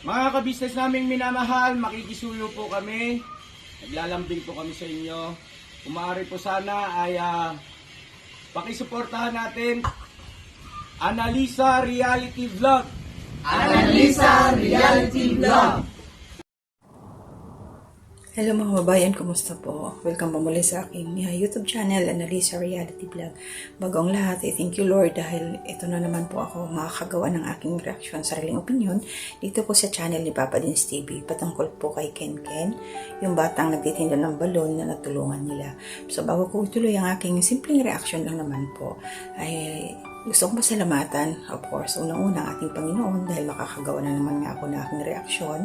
Mga kabisnes naming minamahal, makikisuyo po kami. Naglalambing po kami sa inyo. Kung maaari po sana ay pakisuportahan natin Analisa Reality Vlog. Analisa Reality Vlog. Hello mga kababayan, kumusta po? Welcome po muli sa aking YouTube channel, Analisa Reality Vlog. Bago ang lahat, thank you Lord dahil ito na naman po ako makakagawa ng aking reaksyon, sariling opinion dito po sa channel ni Papa Dins TV patungkol po kay Ken Ken, yung batang nagtitinda ng balon na natulungan nila. So bago ko ituloy ang aking simpleng reaksyon lang naman po, ay gusto kong pasalamatan, of course, unang-una ang ating Panginoon dahil makakagawa na naman nga ako ng aking reaksyon.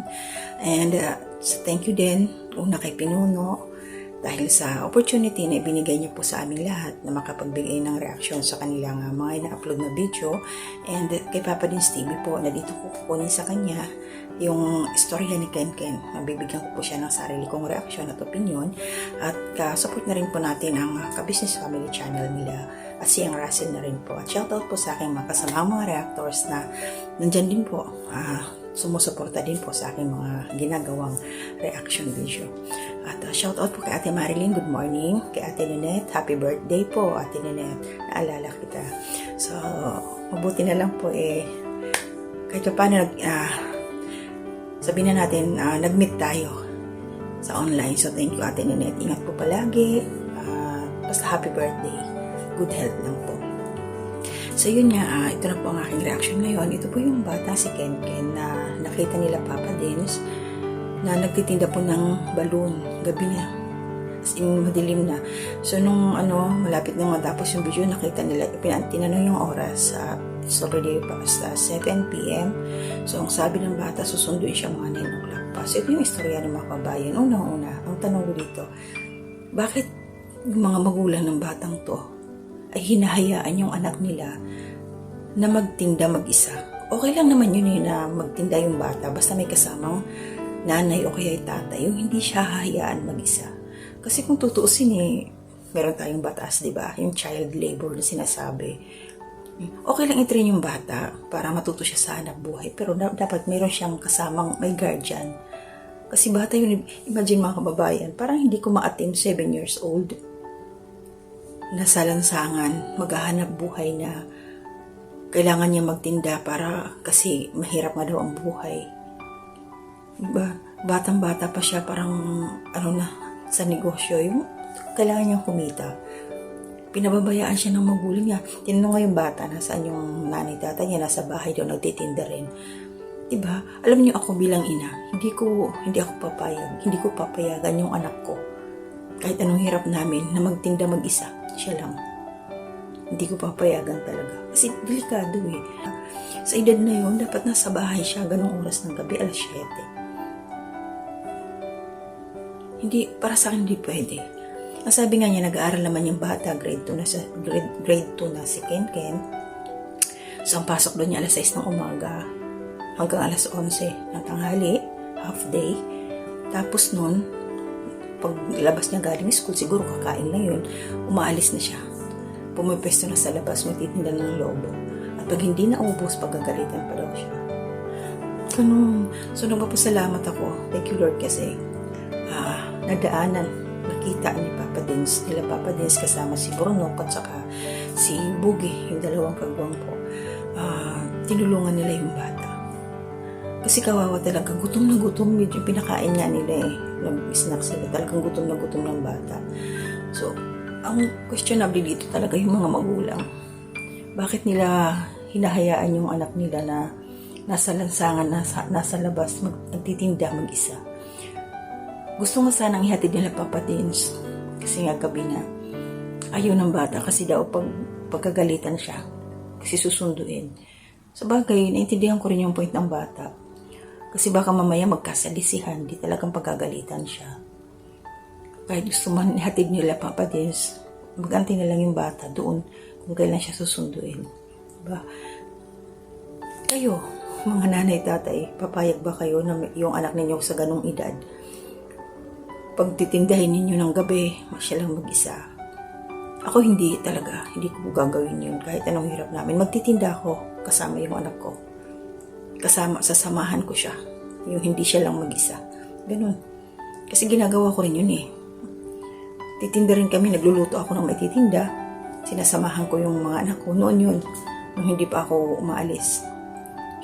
And so thank you din, una kay Pinuno, dahil sa opportunity na ibinigay niya po sa aming lahat na makapagbigay ng reaksyon sa kanilang mga ina-upload na video. And kay Papa Dins TV po, na dito ko kukunin sa kanya yung istorya ni Ken Ken. Mabibigyan ko po siya ng sarili kong reaksyon at opinion. At support na rin po natin ang Ka-Business Family channel nila at siyang Russell na rin po. At shoutout po sa aking mga kasamang mga reactors na nandyan din po. Sumusuporta din po sa aking mga ginagawang reaction video. At shoutout po kay Ate Marilyn, good morning. Kay Ate Ninette, happy birthday po Ate Ninette. Naalala kita. So, mabuti na lang po kahit pa paano sabihin na natin, nag-meet tayo sa online. So, thank you Ate Ninette. Ingat po palagi. Basta happy birthday. Good health lang po. So, yun nga, ito na po ang aking reaction ngayon. Ito po yung bata, si Ken Ken, na nakita nila Papa Dins, na nagtitinda po ng balon. Gabi na. As in, madilim na. So, nung malapit na matapos yung video, nakita nila, tinanong yung oras, Saturday pa, sa 7 p.m. So, ang sabi ng bata, susunduin siya mga 9 o'clock pa. So, ito yung istorya ng mga kabayan. Unang-una, ang tanong ko dito, bakit yung mga magulang ng batang to ay hinahayaan yung anak nila na magtinda mag-isa? Okay lang naman yun na magtinda yung bata, basta may kasamang nanay o kaya tatay, yung hindi siya hahayaan mag-isa. Kasi kung tutuusin meron tayong batas, di ba? Yung child labor na sinasabi. Okay lang i-train yung bata para matuto siya sa hanap buhay, pero dapat meron siyang kasamang may guardian. Kasi bata yun, imagine mga kababayan, parang hindi ko ma-attempt 7 years old. Nasa lansangan, maghahanap buhay na kailangan niya magtinda para kasi mahirap nga daw ang buhay. Diba? Batang-bata pa siya, parang sa negosyo, yung kailangan niyang kumita. Pinababayaan siya ng magulang niya. Tinanong nga yung bata, nasaan yung nanay tatay niya, nasa bahay daw, nagtitinda rin. Diba? Alam niyo ako bilang ina, hindi ako papayag, hindi ko papayagan yung anak ko. Kahit anong hirap namin na magtinda mag-isa, siya lang. Hindi ko papayagan talaga. Kasi delikado Sa edad na yun, dapat nasa bahay siya ganong oras ng gabi, alas 7. Hindi, para sa akin hindi pwede. Ang sabi nga niya, nag-aaral naman yung bata, grade 2 na si Ken Ken. So, ang pasok doon niya alas 6 ng umaga hanggang alas 11 ng tanghali, half day. Tapos nun, paglabas niya galing school, siguro kakain lang yun, umaalis na siya. Pumipesto na sa labas, magtitinda ng lobo. At pag hindi naubos, pagagalitan pa daw siya. Ganun. So, nagpapasalamat ako. Thank you Lord kasi nadaanan, nakita ni Papa Dins, nila Papa Dins kasama si Bruno at saka si Bugi, yung dalawang kagwang po. Tinulungan nila yung bata. Kasi kawawa talaga, gutom na gutom, medyo pinakain nga nila nag-snack sila, talagang gutom na gutom ng bata. So, ang questionable dito talaga yung mga magulang. Bakit nila hinahayaan yung anak nila na nasa lansangan, nasa labas, nagtitinda mag-isa? Gusto nga sanang ihatid nila Papa Dins kasi nga gabi na. Ayaw ng bata kasi daw pagkagalitan siya kasi susunduin. Sa bagay, naintindihan ko rin yung point ng bata. Kasi baka mamaya magkasalisihan, di talagang pagkagalitan siya. Kahit gusto man ihatid nila Papa Dins, magantay na lang yung bata doon kung kailan siya susunduin. Diba? Kayo, mga nanay, tatay, papayag ba kayo na yung anak ninyo sa ganong edad? Pagtitindahin ninyo ng gabi, siya lang mag-isa. Ako hindi talaga, hindi ko gagawin yun. Kahit anong hirap namin, magtitinda ako kasama yung anak ko. Sasamahan ko siya. Yung hindi siya lang mag-isa. Ganun. Kasi ginagawa ko rin yun eh. Titinda rin kami, nagluluto ako ng maititinda. Sinasamahan ko yung mga anak ko. Noon yun, nung hindi pa ako umaalis.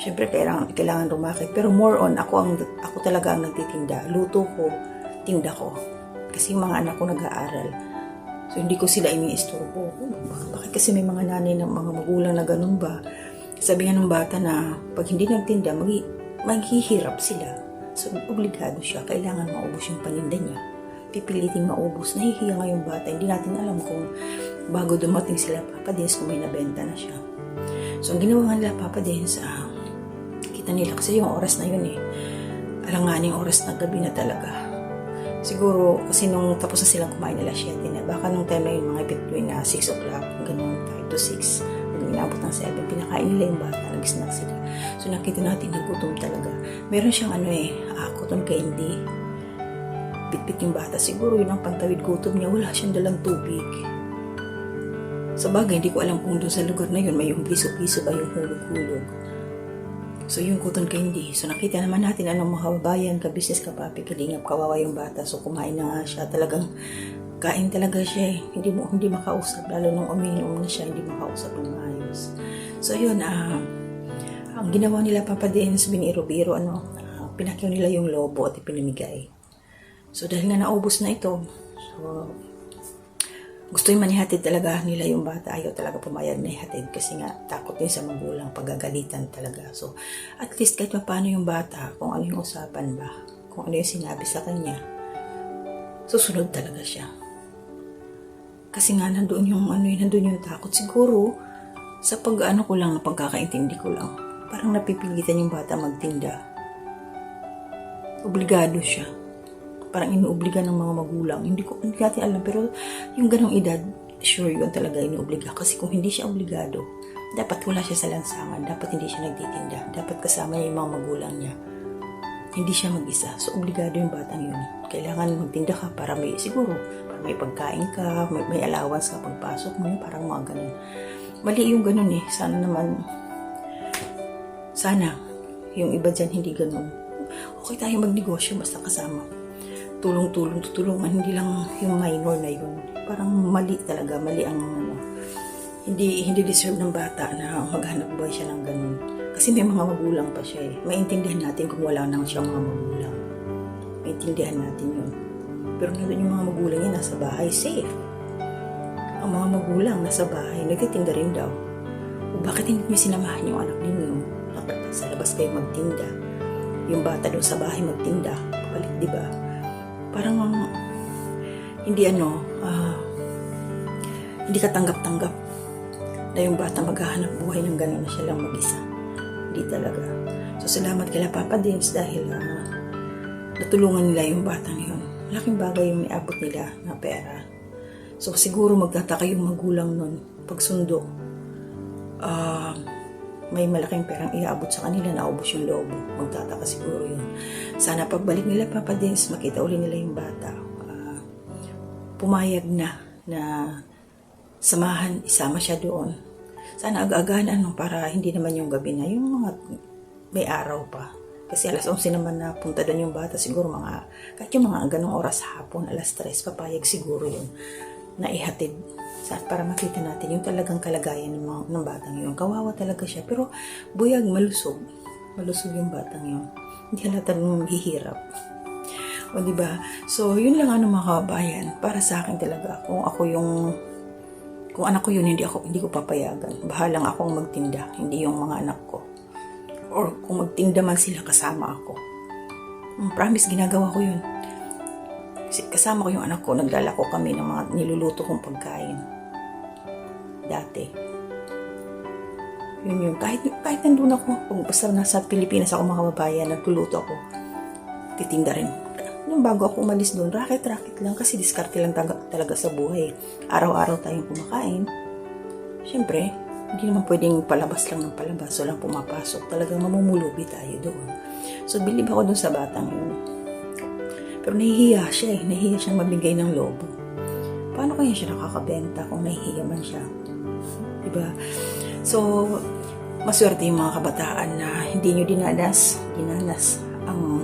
Siyempre, kailangan rumakit. Pero more on, ako talaga ang nagtitinda. Luto ko, tinda ko. Kasi yung mga anak ko nag-aaral. So, hindi ko sila iniistorbo. Bakit kasi may mga nanay ng mga magulang na ganun ba? Sabi nga ng bata na pag hindi nagtinda, maghihirap sila. So, obligado siya. Kailangan maubos yung paninda niya. Pipiliting maubos. Nahihiya nga yung bata. Hindi natin alam kung bago dumating sila Papa Dins kung may nabenta na siya. So, ang ginawa nga nila Papa Dins, kita nila kasi yung oras na yun eh. Alanganing oras na gabi na talaga. Siguro, kasi nung tapos na silang kumain nila 7 na, baka nung time na yun, mga between 6 o'clock, ganun, 5 to 6, hanggang inabot ng 7, pinakain nila yung bata, nag-snack sila. So, nakita natin, nagutom talaga. Meron siyang cotton candy. Bit-bit yung bata. Siguro yun ang pantawid gutom niya. Wala siyang dalang tubig. Sa bagay, hindi ko alam kung doon sa lugar na yun, may yung piso-piso ba yung hulog-hulog. So, yung cotton candy. So, nakita naman natin anong makababayan, ka-business, ka-papi, kalingap, kawawa yung bata. So, kumain na nga siya. Talagang, kain talaga siya eh. Hindi makausap. Lalo nung umiinom na siya, hindi makausap ng maayos. So, yun, ang ginawa nila Papa Dins, biniro-biro, pinakyaw nila yung lobo at ipinamigay. So, dahil na naubos na ito, so, gusto yung manihatid talaga nila yung bata. Ayaw talaga pumayag na ihatid kasi nga takot din sa magulang, pagagalitan talaga. So, at least kahit paano yung bata, kung ano yung usapan ba, kung ano yung sinabi sa kanya, susunod talaga siya. Kasi nga nandun yung takot. Siguro, sa ko lang, na pagkakaintindi ko lang, parang napipilitan yung bata magtinda. Obligado siya. Parang inuobliga ng mga magulang. Hindi natin alam, pero yung ganong edad, sure yun talaga inuobliga. Kasi kung hindi siya obligado, dapat wala siya sa lansangan, dapat hindi siya nagtitinda, dapat kasama niya yung mga magulang niya. Hindi siya mag-isa. So, obligado yung batang yun. Kailangan magtinda ka para may pagkain ka, may allowance ka pagpasok mo, parang mga ganun. Mali yung ganun eh. Sana, yung iba dyan hindi ganun. Okay tayo magnegosyo, basta kasama. Tulungan, hindi lang yung minor na yun. Parang mali talaga, mali ang hindi deserve ng bata na maghanap buhay siya ng ganun. Kasi may mga magulang pa siya eh. Maintindihan natin kung wala nang siyang mga magulang. Maintindihan natin yun. Pero nandun yung mga magulang niya nasa bahay, safe. Ang mga magulang nasa bahay, nagtitinda rin daw. O bakit hindi niyo sinamahan yung anak ninyo? Sa labas kayo magtinda. Yung bata doon sa bahay magtinda. Palit, di ba? Parang hindi katanggap-tanggap na yung bata maghahanap buhay ng gano'n na siya lang mag-isa. Hindi talaga. So, salamat kay Papa Dins dahil natulungan nila yung batang yun. Laking bagay yung niabot nila na pera. So, siguro magtataka yung magulang nun pag sundo. May malaking perang iaabot sa kanila, naubos yung lobo. Magtataka siguro yun. Sana pagbalik nila Papa Dins, makita uli nila yung bata. Pumayag na isama siya doon. Sana aga-agahan para hindi naman yung gabi na, yung mga may araw pa. Kasi alas 11 naman na punta doon yung bata, siguro kahit yung mga ganong oras hapon, alas 3, papayag siguro yun na ihatid. Para makita natin yung talagang kalagayan ng batang yun. Kawawa talaga siya. Pero buyag, malusog. Malusog yung batang yun. Hindi halata nung hihirap. O diba? So, yun lang mga kabayan. Para sa akin talaga. Kung anak ko yun, hindi ko papayagan. Bahalang akong magtinda. Hindi yung mga anak ko. Or kung magtinda man sila, kasama ako. Promise, ginagawa ko yun. Kasi kasama ko yung anak ko. Naglalako kami ng mga niluluto kong pagkain. Dati. Yun. Kahit nandun ako, basta nasa Pilipinas ako mga babayan, nagluluto ako, titinda rin. Nung bago ako umalis doon, racket lang kasi diskarte lang talaga sa buhay. Araw-araw tayong kumakain. Siyempre, hindi naman pwedeng palabas lang ng palabas, so lang pumapasok. Talagang mamumulubi tayo doon. So, bilib ako doon sa batang yun. Pero nahihiya siya eh. Nahihiya siyang mabigay ng lobo. Paano kaya siya nakakabenta kung nahihiya man siya? Diba? So, maswerte yung mga kabataan na hindi nyo dinanas ang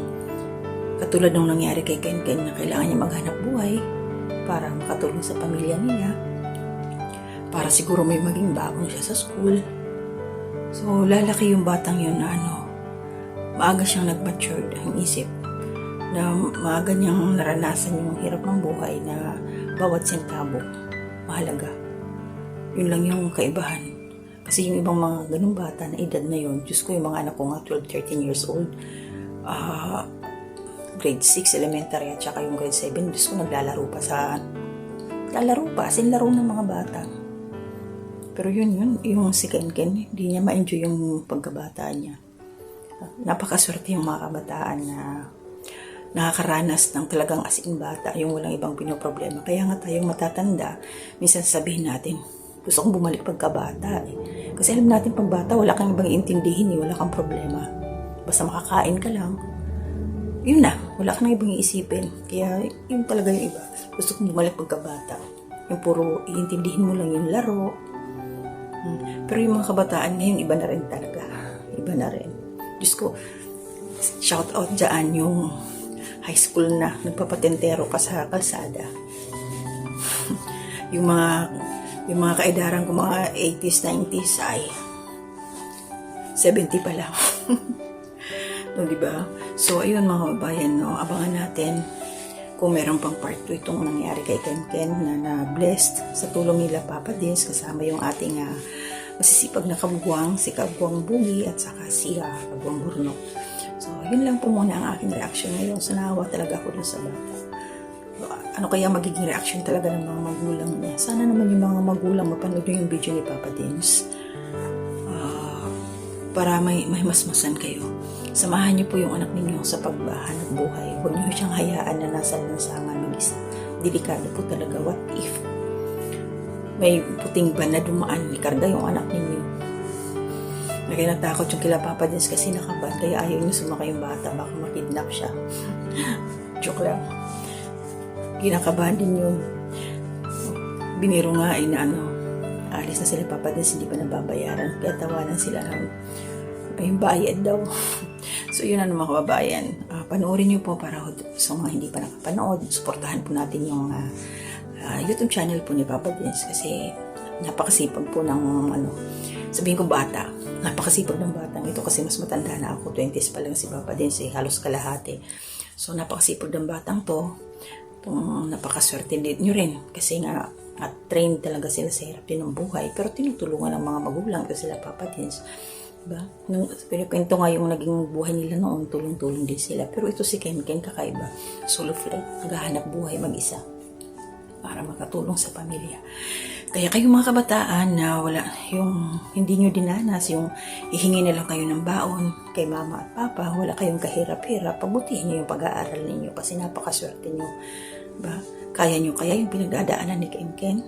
Katulad nung nangyari kay Ken Ken na kailangan niya maghanap buhay para makatulong sa pamilya nila. Para siguro may maging baon siya sa school. So, lalaki yung batang yun na maaga siyang nag-matured ang isip. Na maaga niyang naranasan yung hirap ng buhay na bawat sentabo mahalaga. Yun lang yung kaibahan. Kasi yung ibang mga ganung bata na edad na yun, Diyos ko, yung mga anak ko nga 12, 13 years old, grade 6 elementary at saka yung grade 7, Diyos ko, naglalaro pa, laro ng mga bata. Pero yun, yung si Ken Ken, hindi niya ma-enjoy yung pagkabata niya. Napakaswerte yung mga kabataan na nakakaranas ng talagang as in bata, yung walang ibang pinoproblema. Kaya nga tayong matatanda, minsan sabihin natin, gusto kong bumalik pagkabata. Kasi alam natin pag bata, wala kang ibang iintindihin, wala kang problema. Basta makakain ka lang, yun na, wala kang ibang iisipin. Kaya yun talaga yung iba. Gusto kong bumalik pagkabata. Yung puro iintindihin mo lang yung laro. Pero yung mga kabataan ngayon, iba na rin talaga. Iba na rin. Diyos ko, shout out dyan yung high school na nagpapatentero ka sa kalsada. yung mga kaedaran ko, mga 80s, 90s, ay 70 pa lang. No, diba? So, ayun mga kababayan, abangan natin kung meron pang part 2 itong nangyari kay Ken Ken na blessed sa tulong nila Papa Dins, kasama yung ating masisipag na kabugwang, si Kabugwang Bugi at saka si Kabugwang Burnok. So, yun lang po muna ang aking reaction ngayon. So, naawa talaga ako dun sa bata. Ano kaya magiging reaction talaga ng mga magulang niya? Sana naman yung mga magulang mapanood yung video ni Papa Dins. Para may masmasan kayo. Samahan niyo po yung anak ninyo sa paghahanap buhay. Huwag niyo siyang hayaan na nasa lansangan mag-isa. Delikado po talaga. What if may puting ban na dumaan ni karga yung anak ninyo? Kaya natakot yung kila Papa Dins kasi nakaban. Kaya ayaw niyo sumakay yung bata. Baka makidnap siya. Joke lang. Kinakabahan din yun. Biniro nga na alis na sila Papa Dins, hindi pa nababayaran. Kaya tawanan sila ng may bayad daw. So yun mga kababayan. Panoorin niyo po para sa mga hindi pa nakapanood. Suportahan po natin yung YouTube channel po ni Papa Dins kasi napakasipag po ng sabihin ko bata. Napakasipag ng batang ito kasi mas matanda na ako. 20s pa lang si Papa Dins, halos kalahati. So napakasipag ng batang to. Napakaswerte nyo rin kasi nga trained talaga sila sa hirap din ng buhay pero tinutulungan ng mga magulang ito sila Papa Dins, diba? Kwento nga yung naging buhay nila noon, tulong-tulong din sila, pero ito si Ken Ken kakaiba, solo flight, naghahanap buhay mag-isa para makatulong sa pamilya. Kaya kayong mga kabataan na wala yung hindi nyo dinanas, yung ihingi na lang kayo ng baon kay mama at papa, wala kayong kahirap-hirap, pabutihin nyo yung pag-aaral ninyo kasi napakaswerte nyo. Ba? Kaya nyo kaya yung pinagdadaanan ni Ken Ken?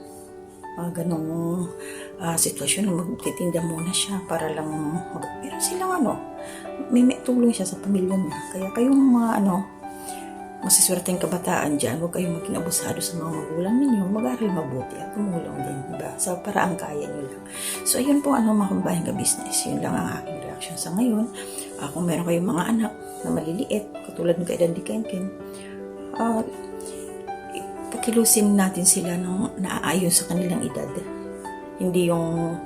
Ganong sitwasyon na magtitinda muna siya para lang pero silang may tulong siya sa pamilya niya. Kaya kayong mga masiswerteng kabataan dyan, huwag kayong maging abusado sa mga magulang ninyo, mag-aral mabuti at tumulong din, diba? Sa paraang kaya nyo lang. So, ayun po, mga kababayan ka business, yun lang ang aking reaction sa ngayon. Kung meron kayong mga anak na maliliit, katulad ng kailan ni Ken Ken, pakilusin natin sila nung naaayon sa kanilang edad. Hindi yung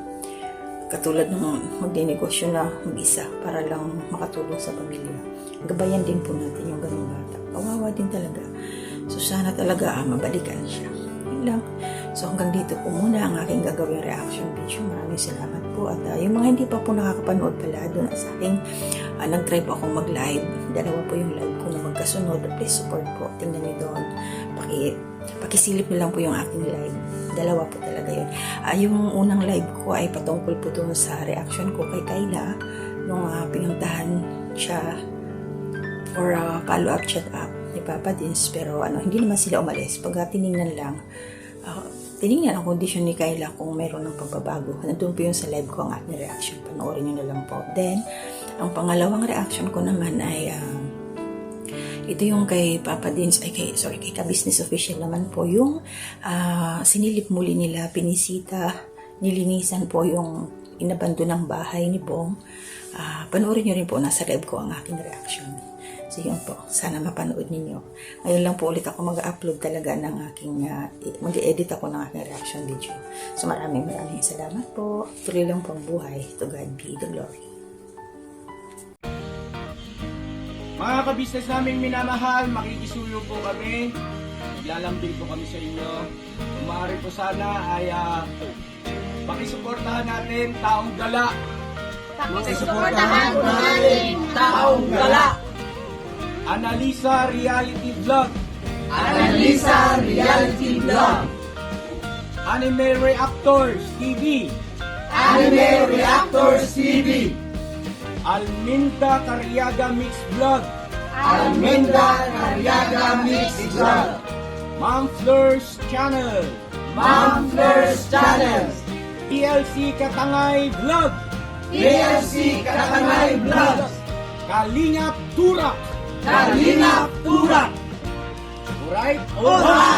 katulad ng magdinegosyo na mag-isa para lang makatulong sa pamilya. Gabayan din po natin yung ganung bata. Kawawa din talaga. So sana talaga mabalikan siya. Yun lang. So hanggang dito po muna ang aking gagawing reaction video. Maraming salamat po. At yung mga hindi pa po nakakapanood pala doon sa aking nag-try po akong mag-live. Dalawa po yung live ko na magkasunod. Please support po. Tingnan niyo doon. Pakisilip niyo lang po yung aking live. Dalawa po talaga yun. Yung unang live ko ay patungkol po doon sa reaction ko kay Kayla nung pinuntahan siya for follow-up chat-up ni Papa Dins. Pero hindi naman sila umalis. Pag tinignan lang, tinignan ang kondisyon ni Kayla kung mayroon ng pagbabago. Nandun po yun sa live ko ang aking reaction. Panoorin nyo na lang po. Then, ang pangalawang reaction ko naman ay ito yung kay Papa Dins, kay ka-business official naman po, yung sinilip muli nila, pinisita, nilinisan po yung inabando ng bahay ni Bong. Panoorin nyo rin po, nasa live ko ang aking reaction. So yun po, sana mapanood ninyo. Ngayon lang po ulit ako mag-upload talaga ng aking, mag-edit ako ng aking reaction video. So maraming salamat po. Tuloy lang po ang buhay. To God be the glory. Mga kabisnes naming minamahal, makikisuyo po kami. Naglalambing po kami sa inyo. Kung maaari po sana ay pakisuportahan natin Taong Gala. Pakisuportahan po natin Taong Gala. Analisa Reality Vlog. Analisa Reality Vlog. Anime Reactors TV. Anime Reactors TV. Alminda Cariaga Mix Vlog. Almenda Cariaga Mix Vlog. Ma'am Fleurs Channel. Ma'am Fleurs Channel. PLC Katangay Vlog. PLC Katangay Vlog. Kalingap Turak. Kalingap Turak. Alright? Alright!